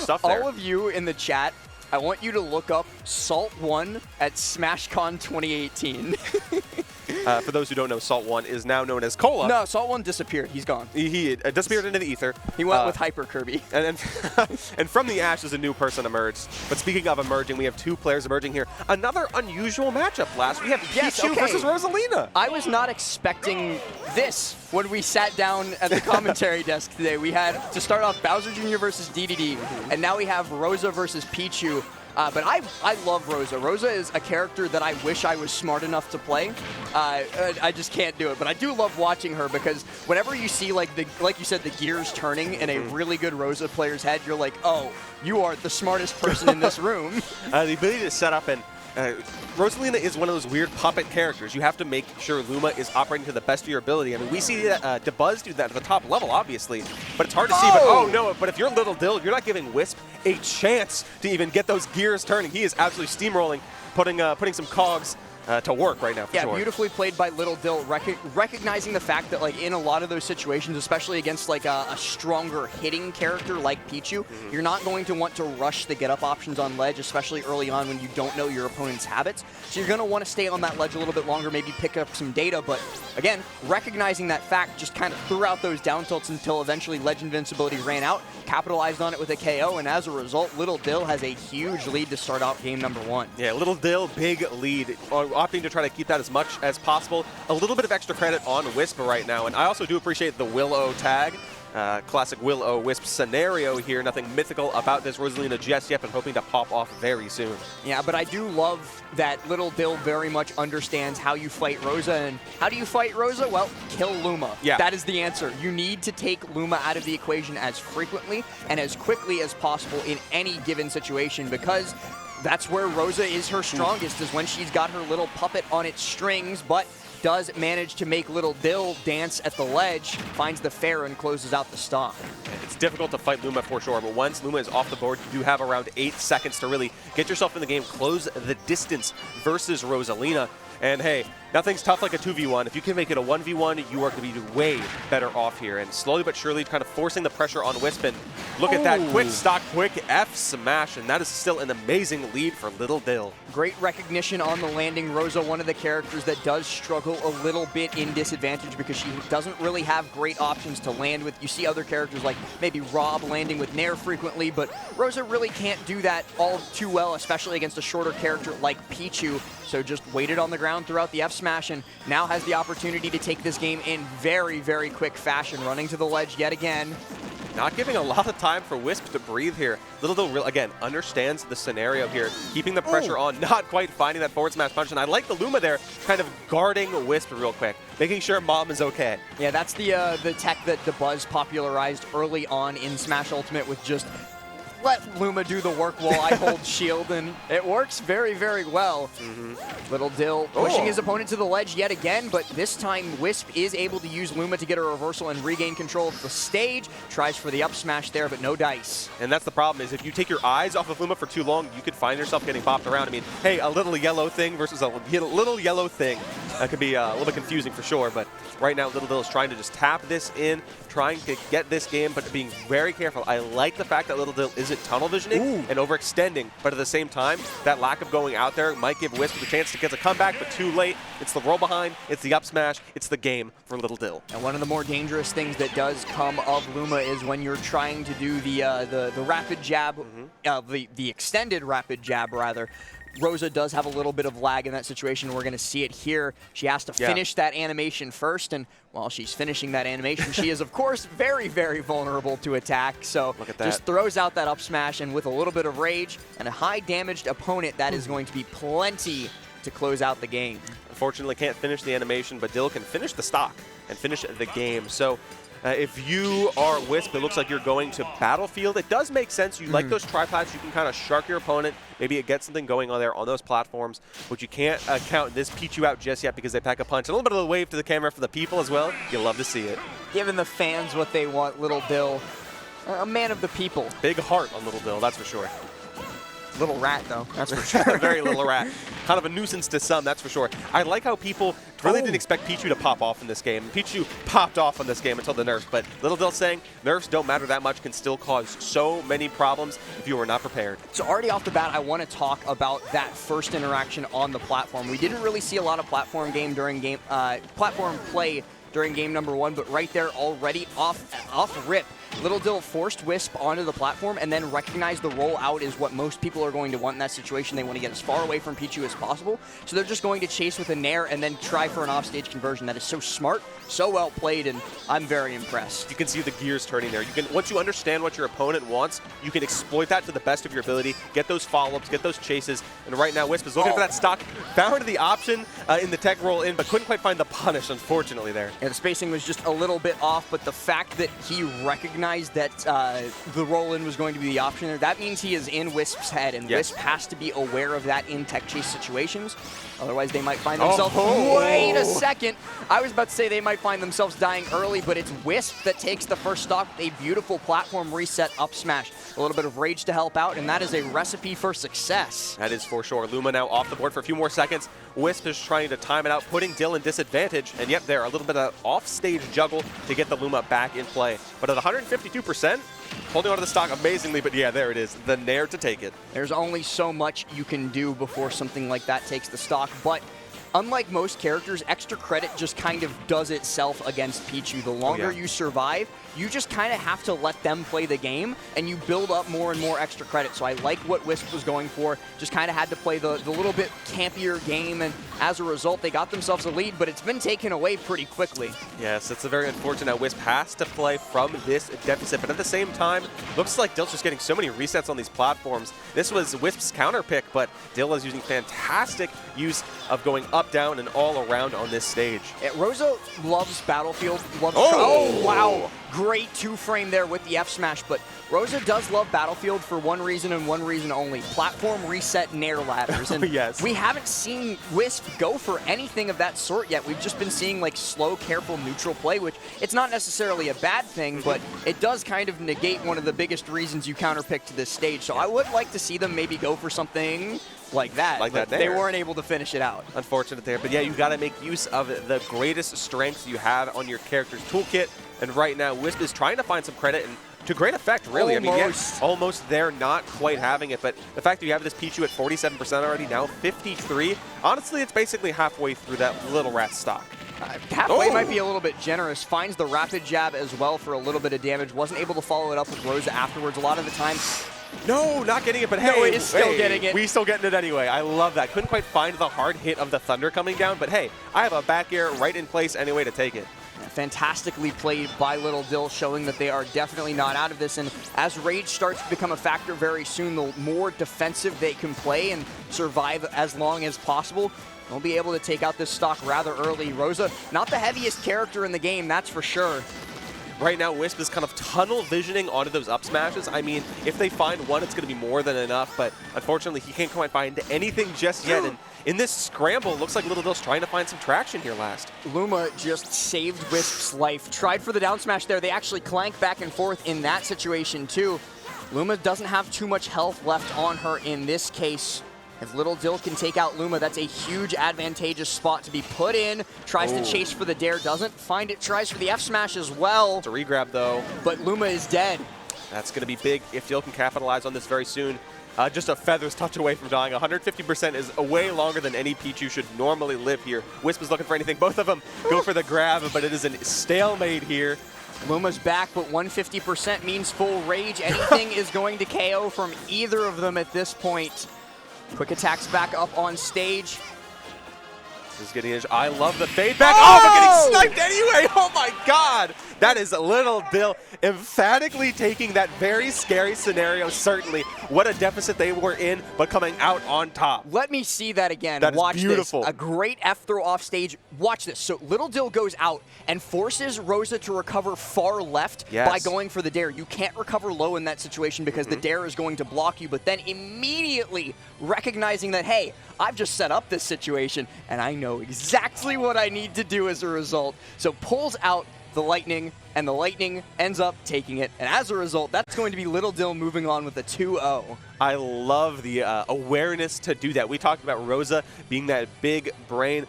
stuff there. All of you in the chat, I want you to look up Salt 1 at SmashCon 2018. For those who don't know, Salt 1 is now known as Cola. No, Salt 1 disappeared. He's gone. He disappeared into the ether. He went with Hyper Kirby. And from the ashes, a new person emerged. But speaking of emerging, we have two players emerging here. Another unusual matchup last. We have Pichu versus Rosalina. I was not expecting this when we sat down at the commentary desk today. We had, to start off, Bowser Jr. versus DDD, and now we have Rosa versus Pichu. But I love Rosa. Rosa is a character that I wish I was smart enough to play. I just can't do it. But I do love watching her because whenever you see, like you said, the gears turning in a really good Rosa player's head, you're like, oh, you are the smartest person in this room. The ability to set up and Rosalina is one of those weird puppet characters. You have to make sure Luma is operating to the best of your ability. I mean, we see DeBuzz do that at the top level, obviously, but it's hard to see. But oh no! But if you're Little Dill, you're not giving Whisp a chance to even get those gears turning. He is absolutely steamrolling, putting some cogs to work right now, for sure. Yeah, beautifully played by Little Dill, recognizing the fact that, like, in a lot of those situations, especially against, like, a stronger hitting character like Pichu, you're not going to want to rush the get-up options on ledge, especially early on when you don't know your opponent's habits. So you're going to want to stay on that ledge a little bit longer, maybe pick up some data, but, again, recognizing that fact, just kind of threw out those down tilts until eventually ledge invincibility ran out, capitalized on it with a KO, and as a result, Little Dill has a huge lead to start out game number 1. Yeah, Little Dill, big lead, opting to try to keep that as much as possible. A little bit of extra credit on Whisp right now, and I also do appreciate the Will-O tag. Classic Will-O Wisp scenario here. Nothing mythical about this Rosalina just yet, but hoping to pop off very soon. Yeah, but I do love that Little Dill very much understands how you fight Rosa. And how do you fight Rosa? Well, kill Luma. Yeah. That is the answer. You need to take Luma out of the equation as frequently and as quickly as possible in any given situation, because that's where Rosa is her strongest, is when she's got her little puppet on its strings, but does manage to make Little Dill dance at the ledge, finds the fair, and closes out the stock. It's difficult to fight Luma for sure, but once Luma is off the board, you do have around 8 seconds to really get yourself in the game, close the distance versus Rosalina. And hey, nothing's tough like a 2v1. If you can make it a 1v1, you are going to be way better off here. And slowly but surely kind of forcing the pressure on Whisp. And look at that quick stock, quick F smash. And that is still an amazing lead for Little Dill. Great recognition on the landing. Rosa, one of the characters that does struggle a little bit in disadvantage because she doesn't really have great options to land with. You see other characters like maybe Rob landing with Nair frequently, but Rosa really can't do that all too well, especially against a shorter character like Pichu. So just waited on the ground throughout the F smash and now has the opportunity to take this game in very, very quick fashion, running to the ledge yet again. Not giving a lot of time for Wisp to breathe here. Little Dill, again, understands the scenario here, keeping the pressure on, not quite finding that forward smash punch. And I like the Luma there, kind of guarding Wisp real quick, making sure Mom is okay. Yeah, that's the tech that DeBuzz popularized early on in Smash Ultimate, with just let Luma do the work while I hold shield, and it works very, very well. Little Dill pushing his opponent to the ledge yet again, but this time Wisp is able to use Luma to get a reversal and regain control of the stage. Tries for the up smash there, but no dice. And that's the problem, is if you take your eyes off of Luma for too long, you could find yourself getting popped around. I mean, hey, a little yellow thing versus a little yellow thing. That could be a little bit confusing for sure, but right now Little Dill is trying to just tap this in, trying to get this game, but being very careful. I like the fact that Little Dill isn't tunnel visioning and overextending, but at the same time, that lack of going out there might give Wisp the chance to get a comeback, but too late. It's the roll behind, it's the up smash, it's the game for Little Dill. And one of the more dangerous things that does come of Luma is when you're trying to do the rapid jab, the extended rapid jab rather. Rosa does have a little bit of lag in that situation. We're going to see it here. She has to finish that animation first, and while she's finishing that animation, she is, of course, very, very vulnerable to attack. So just throws out that up smash, and with a little bit of rage and a high-damaged opponent, that is going to be plenty to close out the game. Unfortunately, can't finish the animation, but Dill can finish the stock and finish the game. So if you are Wisp, it looks like you're going to Battlefield. It does make sense. You like those triplats. You can kind of shark your opponent. Maybe it gets something going on there on those platforms. But you can't count this Pichu out just yet because they pack a punch. A little bit of a wave to the camera for the people as well. You'll love to see it. Giving the fans what they want, Little Dill. A man of the people. Big heart on Little Dill, that's for sure. Little rat, though. That's for sure. Very little rat. Kind of a nuisance to some, that's for sure. I like how people really didn't expect Pichu to pop off in this game. Pichu popped off in this game until the nerfs, but Little Dill saying nerfs don't matter that much, can still cause so many problems if you were not prepared. So already off the bat, I want to talk about that first interaction on the platform. We didn't really see a lot of platform play during game number 1, but right there already off rip, Little Dill forced Whisp onto the platform and then recognized the roll out is what most people are going to want in that situation. They want to get as far away from Pichu as possible. So they're just going to chase with a nair and then try for an offstage conversion. That is so smart, so well played, and I'm very impressed. You can see the gears turning there. You can, once you understand what your opponent wants, you can exploit that to the best of your ability, get those follow-ups, get those chases, and right now Whisp is looking for that stock. Found the option in the tech roll in, but couldn't quite find the punish, unfortunately, there. Yeah, the spacing was just a little bit off, but the fact that he recognized that the roll-in was going to be the option there, that means he is in Wisp's head, and Wisp has to be aware of that in tech chase situations. Otherwise, they might find themselves... Wait a second! I was about to say they might find themselves dying early, but it's Wisp that takes the first stock with a beautiful platform reset up smash. A little bit of rage to help out, and that is a recipe for success. That is for sure. Luma now off the board for a few more seconds. Wisp is trying to time it out, putting Dill in disadvantage, and yep, there, a little bit of off-stage juggle to get the Luma back in play. But at 152%, holding onto the stock amazingly, but yeah, there it is, the nair to take it. There's only so much you can do before something like that takes the stock, but unlike most characters, extra credit just kind of does itself against Pichu. The longer you survive, you just kind of have to let them play the game, and you build up more and more extra credit. So I like what Wisp was going for. Just kind of had to play the little bit campier game, and as a result, they got themselves a lead, but it's been taken away pretty quickly. Yes, it's a very unfortunate. Wisp has to play from this deficit, but at the same time, looks like Dill's just getting so many resets on these platforms. This was Wisp's counter pick, but Dill is using fantastic use of going up, down, and all around on this stage. Rosa loves Battlefield. Loves wow. Great two-frame there with the F-smash, but Rosa does love Battlefield for one reason and one reason only. Platform reset nair ladders. And we haven't seen Wisp go for anything of that sort yet. We've just been seeing like slow, careful, neutral play, which it's not necessarily a bad thing, but it does kind of negate one of the biggest reasons you counterpick to this stage. So I would like to see them maybe go for something like that, but they weren't able to finish it out. Unfortunate there, but yeah, you got to make use of the greatest strengths you have on your character's toolkit, and right now Wisp is trying to find some credit, and to great effect, really. Almost. I mean, yeah, almost there, not quite having it, but the fact that you have this Pichu at 47% already, now 53, honestly, it's basically halfway through that little rat stock. Halfway might be a little bit generous. Finds the rapid jab as well for a little bit of damage. Wasn't able to follow it up with Rosa afterwards. A lot of the time, no, not getting it, but no, hey, it is still getting it. We still getting it anyway. I love that. Couldn't quite find the hard hit of the thunder coming down, but hey, I have a back air right in place anyway to take it. Fantastically played by Little Dill, showing that they are definitely not out of this. And as rage starts to become a factor very soon, the more defensive they can play and survive as long as possible, they'll be able to take out this stock rather early. Rosa, not the heaviest character in the game, that's for sure. Right now, Wisp is kind of tunnel visioning onto those up smashes. I mean, if they find one, it's going to be more than enough, but unfortunately, he can't quite find anything just yet. And in this scramble, looks like Little Dill's trying to find some traction here last. Luma just saved Wisp's life. Tried for the down smash there. They actually clank back and forth in that situation, too. Luma doesn't have too much health left on her in this case. If Little Dill can take out Luma, that's a huge advantageous spot to be put in. Tries to chase for the dare, doesn't find it, tries for the F-smash as well. It's a regrab, though. But Luma is dead. That's going to be big if Dill can capitalize on this very soon. Just a feather's touch away from dying. 150% is way longer than any Pichu should normally live here. Wisp is looking for anything. Both of them go for the grab, but it is a stalemate here. Luma's back, but 150% means full rage. Anything is going to KO from either of them at this point. Quick attacks back up on stage. This is getting. I love the fade back. Oh, we're getting sniped anyway. Oh my God. That is Little Dill emphatically taking that very scary scenario, certainly. What a deficit they were in, but coming out on top. Let me see that again. That Watch is beautiful. This. A great F-throw off stage. Watch this. So Little Dill goes out and forces Rosa to recover far left by going for the dare. You can't recover low in that situation because the dare is going to block you, but then immediately recognizing that, hey, I've just set up this situation and I know exactly what I need to do as a result. So pulls out the Lightning, and the Lightning ends up taking it. And as a result, that's going to be Little Dill moving on with a 2-0. I love the awareness to do that. We talked about Rosa being that big brain.